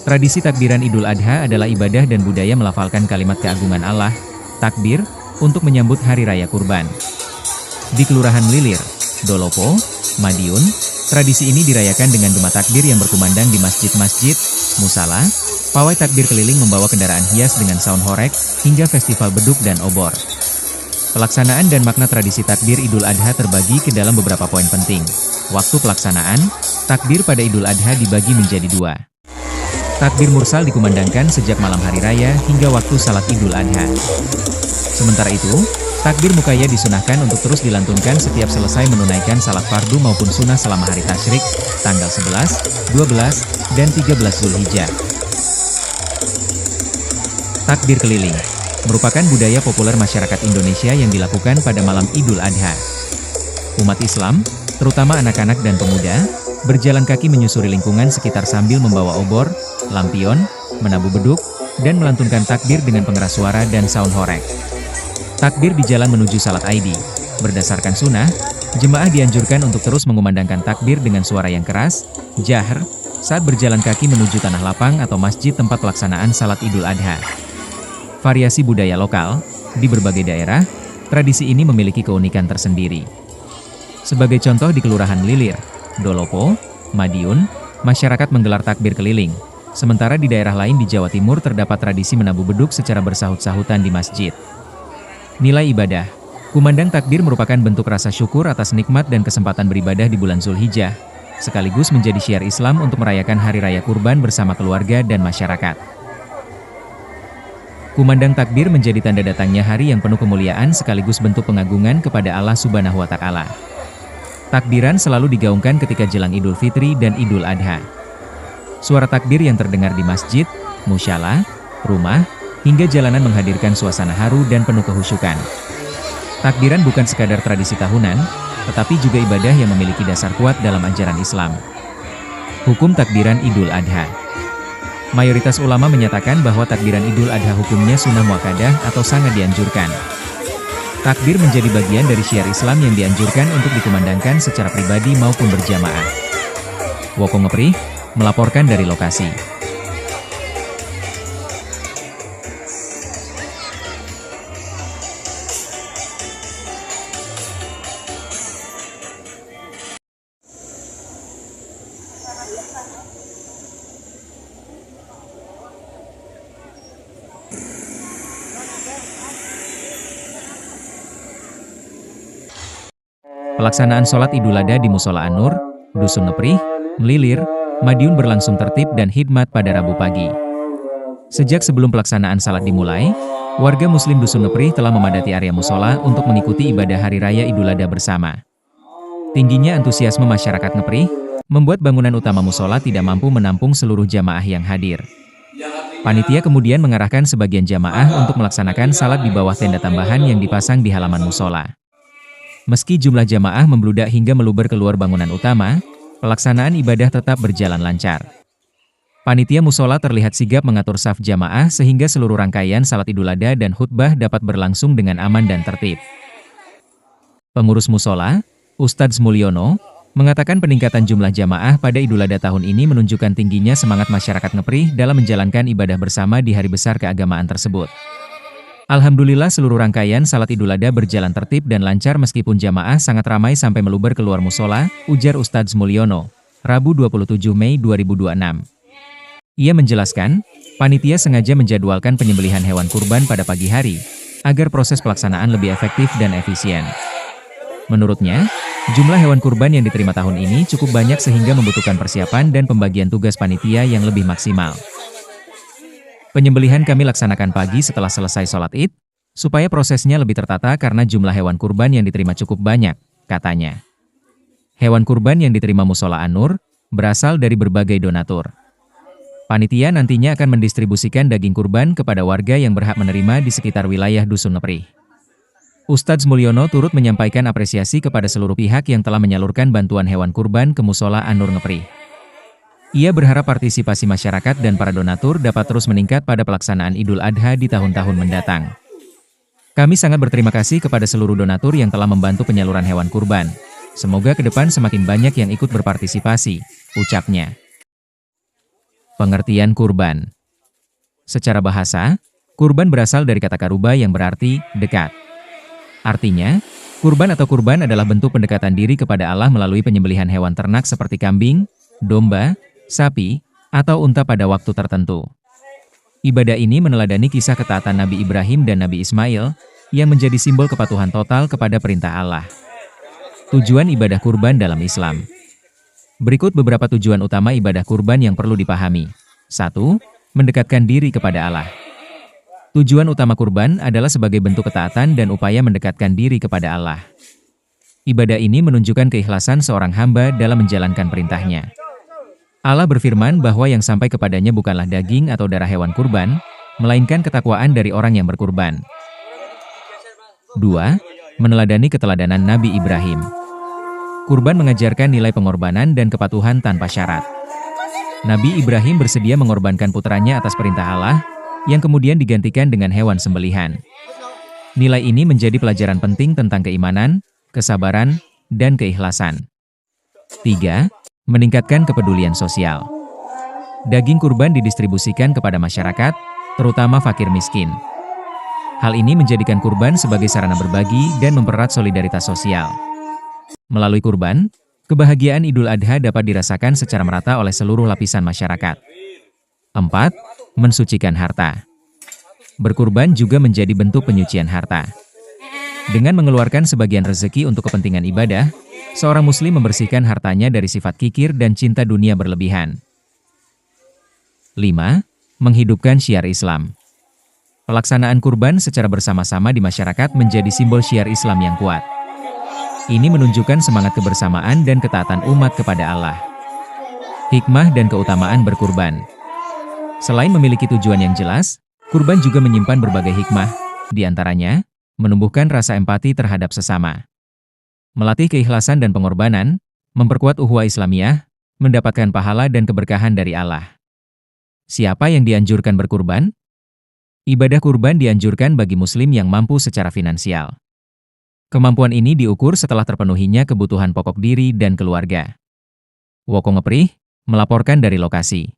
Tradisi takbiran Idul Adha adalah ibadah dan budaya melafalkan kalimat keagungan Allah, takbir, untuk menyambut Hari Raya Kurban. Di Kelurahan Lilir, Dolopo, Madiun, tradisi ini dirayakan dengan duma takbir yang berkumandang di masjid-masjid, musala, pawai takbir keliling membawa kendaraan hias dengan sound horeg, hingga festival beduk dan obor. Pelaksanaan dan makna tradisi takbir Idul Adha terbagi ke dalam beberapa poin penting. Waktu pelaksanaan, takbir pada Idul Adha dibagi menjadi dua. Takbir mursal dikumandangkan sejak malam hari raya hingga waktu salat Idul Adha. Sementara itu, takbir mukaya disunahkan untuk terus dilantunkan setiap selesai menunaikan salat fardu maupun sunnah selama hari tasyrik, tanggal 11, 12, dan 13 Zulhijjah. Takbir keliling merupakan budaya populer masyarakat Indonesia yang dilakukan pada malam Idul Adha. Umat Islam, terutama anak-anak dan pemuda, berjalan kaki menyusuri lingkungan sekitar sambil membawa obor, lampion, menabuh beduk, dan melantunkan takbir dengan pengeras suara dan sound horeg. Takbir di jalan menuju salat Id. Berdasarkan sunnah, jemaah dianjurkan untuk terus mengumandangkan takbir dengan suara yang keras, jahr, saat berjalan kaki menuju tanah lapang atau masjid tempat pelaksanaan salat Idul Adha. Variasi budaya lokal, di berbagai daerah, tradisi ini memiliki keunikan tersendiri. Sebagai contoh di Kelurahan Lilir, Dolopo, Madiun, masyarakat menggelar takbir keliling. Sementara di daerah lain di Jawa Timur terdapat tradisi menabuh beduk secara bersahut-sahutan di masjid. Nilai ibadah. Kumandang takbir merupakan bentuk rasa syukur atas nikmat dan kesempatan beribadah di bulan Zulhijjah, sekaligus menjadi syiar Islam untuk merayakan Hari Raya Kurban bersama keluarga dan masyarakat. Kumandang takbir menjadi tanda datangnya hari yang penuh kemuliaan sekaligus bentuk pengagungan kepada Allah Subhanahu wa Ta'ala. Takbiran selalu digaungkan ketika jelang Idul Fitri dan Idul Adha. Suara takbir yang terdengar di masjid, musyala, rumah, hingga jalanan menghadirkan suasana haru dan penuh kehusyukan. Takbiran bukan sekadar tradisi tahunan, tetapi juga ibadah yang memiliki dasar kuat dalam ajaran Islam. Hukum takbiran Idul Adha. Mayoritas ulama menyatakan bahwa takbiran Idul Adha hukumnya sunnah muakkadah atau sangat dianjurkan. Takbir menjadi bagian dari syiar Islam yang dianjurkan untuk dikumandangkan secara pribadi maupun berjamaah. Woko Ngeprih, melaporkan dari lokasi. Pelaksanaan sholat Idul Adha di Musola An-Nur, Dusun Ngeprih, Melilir, Madiun berlangsung tertib dan hikmat pada Rabu pagi. Sejak sebelum pelaksanaan salat dimulai, warga muslim Dusun Ngeprih telah memadati area musola untuk mengikuti ibadah Hari Raya Idul Adha bersama. Tingginya antusiasme masyarakat Ngeprih membuat bangunan utama musola tidak mampu menampung seluruh jamaah yang hadir. Panitia kemudian mengarahkan sebagian jamaah untuk melaksanakan salat di bawah tenda tambahan yang dipasang di halaman musola. Meski jumlah jamaah membludak hingga meluber keluar bangunan utama, pelaksanaan ibadah tetap berjalan lancar. Panitia musola terlihat sigap mengatur saf jamaah sehingga seluruh rangkaian salat Idul Adha dan khutbah dapat berlangsung dengan aman dan tertib. Pengurus musola, Ustadz Mulyono, mengatakan peningkatan jumlah jamaah pada Idul Adha tahun ini menunjukkan tingginya semangat masyarakat Ngeprih dalam menjalankan ibadah bersama di hari besar keagamaan tersebut. Alhamdulillah seluruh rangkaian salat Idul Adha berjalan tertib dan lancar meskipun jamaah sangat ramai sampai meluber keluar musola, ujar Ustadz Mulyono, Rabu 27 Mei 2026. Ia menjelaskan, panitia sengaja menjadwalkan penyembelihan hewan kurban pada pagi hari, agar proses pelaksanaan lebih efektif dan efisien. Menurutnya, jumlah hewan kurban yang diterima tahun ini cukup banyak sehingga membutuhkan persiapan dan pembagian tugas panitia yang lebih maksimal. Penyembelihan kami laksanakan pagi setelah selesai sholat Id, supaya prosesnya lebih tertata karena jumlah hewan kurban yang diterima cukup banyak, katanya. Hewan kurban yang diterima Musola An-Nur berasal dari berbagai donatur. Panitia nantinya akan mendistribusikan daging kurban kepada warga yang berhak menerima di sekitar wilayah Dusun Ngeprih. Ustadz Mulyono turut menyampaikan apresiasi kepada seluruh pihak yang telah menyalurkan bantuan hewan kurban ke Musola An-Nur Ngeprih. Ia berharap partisipasi masyarakat dan para donatur dapat terus meningkat pada pelaksanaan Idul Adha di tahun-tahun mendatang. Kami sangat berterima kasih kepada seluruh donatur yang telah membantu penyaluran hewan kurban. Semoga ke depan semakin banyak yang ikut berpartisipasi, ucapnya. Pengertian kurban. Secara bahasa, kurban berasal dari kata karuba yang berarti dekat. Artinya, kurban atau kurban adalah bentuk pendekatan diri kepada Allah melalui penyembelihan hewan ternak seperti kambing, domba, sapi, atau unta pada waktu tertentu. Ibadah ini meneladani kisah ketaatan Nabi Ibrahim dan Nabi Ismail, yang menjadi simbol kepatuhan total kepada perintah Allah. Tujuan ibadah kurban dalam Islam. Berikut beberapa tujuan utama ibadah kurban yang perlu dipahami. 1. Mendekatkan diri kepada Allah. Tujuan utama kurban adalah sebagai bentuk ketaatan dan upaya mendekatkan diri kepada Allah. Ibadah ini menunjukkan keikhlasan seorang hamba dalam menjalankan perintahnya. Allah berfirman bahwa yang sampai kepadanya bukanlah daging atau darah hewan kurban, melainkan ketakwaan dari orang yang berkurban. 2. Meneladani keteladanan Nabi Ibrahim. Kurban mengajarkan nilai pengorbanan dan kepatuhan tanpa syarat. Nabi Ibrahim bersedia mengorbankan putranya atas perintah Allah, yang kemudian digantikan dengan hewan sembelihan. Nilai ini menjadi pelajaran penting tentang keimanan, kesabaran, dan keikhlasan. 3. Meningkatkan kepedulian sosial. Daging kurban didistribusikan kepada masyarakat, terutama fakir miskin. Hal ini menjadikan kurban sebagai sarana berbagi dan mempererat solidaritas sosial. Melalui kurban, kebahagiaan Idul Adha dapat dirasakan secara merata oleh seluruh lapisan masyarakat. 4. Mensucikan harta. Berkurban juga menjadi bentuk penyucian harta. Dengan mengeluarkan sebagian rezeki untuk kepentingan ibadah, seorang muslim membersihkan hartanya dari sifat kikir dan cinta dunia berlebihan. 5. Menghidupkan syiar Islam. Pelaksanaan kurban secara bersama-sama di masyarakat menjadi simbol syiar Islam yang kuat. Ini menunjukkan semangat kebersamaan dan ketaatan umat kepada Allah. Hikmah dan keutamaan berkurban. Selain memiliki tujuan yang jelas, kurban juga menyimpan berbagai hikmah, di antaranya, menumbuhkan rasa empati terhadap sesama. Melatih keikhlasan dan pengorbanan, memperkuat ukhuwah Islamiyah, mendapatkan pahala dan keberkahan dari Allah. Siapa yang dianjurkan berkurban? Ibadah kurban dianjurkan bagi muslim yang mampu secara finansial. Kemampuan ini diukur setelah terpenuhinya kebutuhan pokok diri dan keluarga. Woko Ngeprih, melaporkan dari lokasi.